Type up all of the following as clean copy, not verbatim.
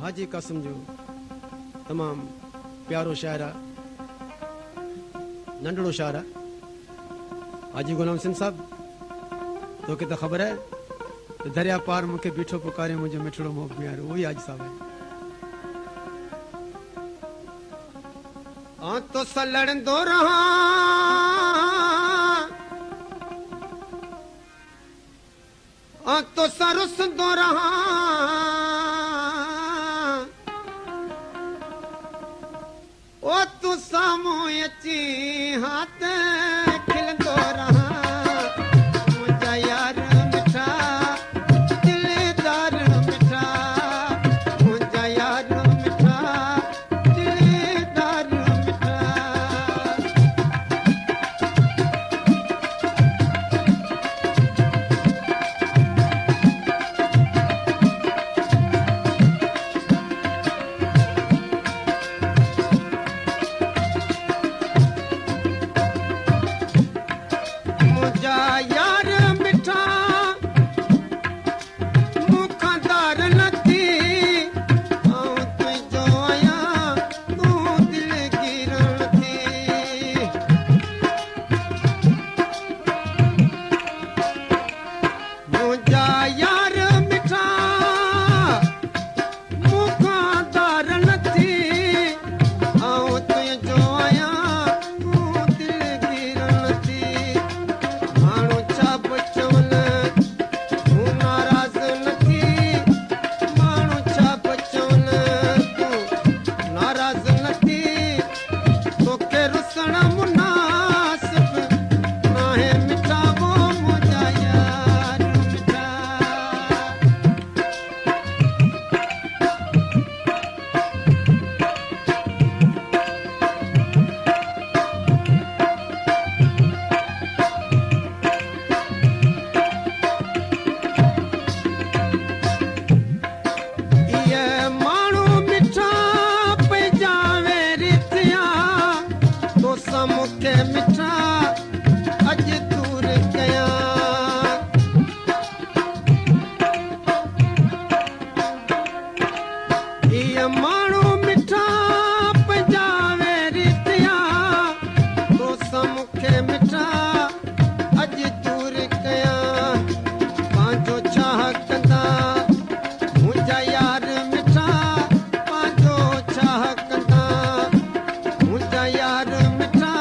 हाजी कासिम जो तमाम प्यारो शायर आहे, नंढड़ो शायर आहे। हाजी गुलाम सिंह साहब, तोखे त ख़बर आहे त दरिया पार मूंखे बीठो पुकारे मुंहिंजो मिठड़ो मोह प्यारो, उहो ई हाजी साहब आहे। तो सलड़ंदो रहां तो सरुसंदो रहां, ओ तू साम्हूं अची हाथ खिलंदो रहां, मुंहिंजा यार मिठा दिलदार मिठा, मुंहिंजा यार मिठा दिलदार मिठा। यार मिठा मुखां दार नथी, आऊं तुंहिंजो आहियां तूं दिलगीर नथी। मुंहिंजा यार मिठा मुखां दार नथी, आऊं तुंहिंजो आहियां तूं दिलगीर नथी। माण्हू छा बि चवनि तूं नाराज़ नथी, माण्हू छा बि चवनि तूं नाराज़ नथी, तोखे रुसण मुनासिब नाहे मिठा वो मुंहिंजा यार मिठा। इहे माण्हू मिठा पइजावे रिथिया, तोसां मूंखे मिठा अॼु दूर कयां। इहे माण्हू मिठा पइजावे रिथिया, तोसां मूंखे मिठा अॼु दूर कयां। पंहिंजो छा कंदा मुंहिंजा यार मिठा, पंहिंजो छा कंदा मुंहिंजा यार मिठा,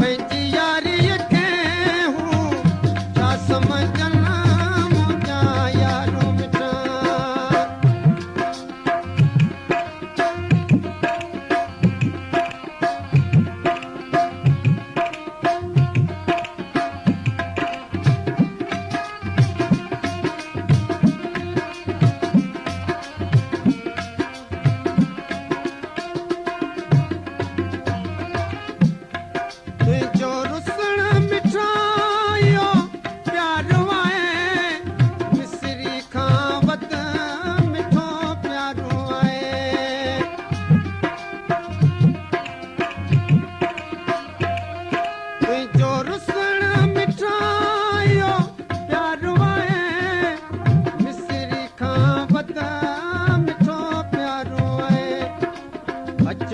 पंहिंजी यारीअ खे हू छा सम्झनि मुंहिंजा यार मिठा। तुंहिंजो रुसण मिठा इहो प्यारो आहे, मिसरी खां वधि मिठो प्यारो आहे। तुंहिंजो रुसण मिठा इहो प्यारो आहे, मिसरी खां वधि मिठो प्यारो आहे। अच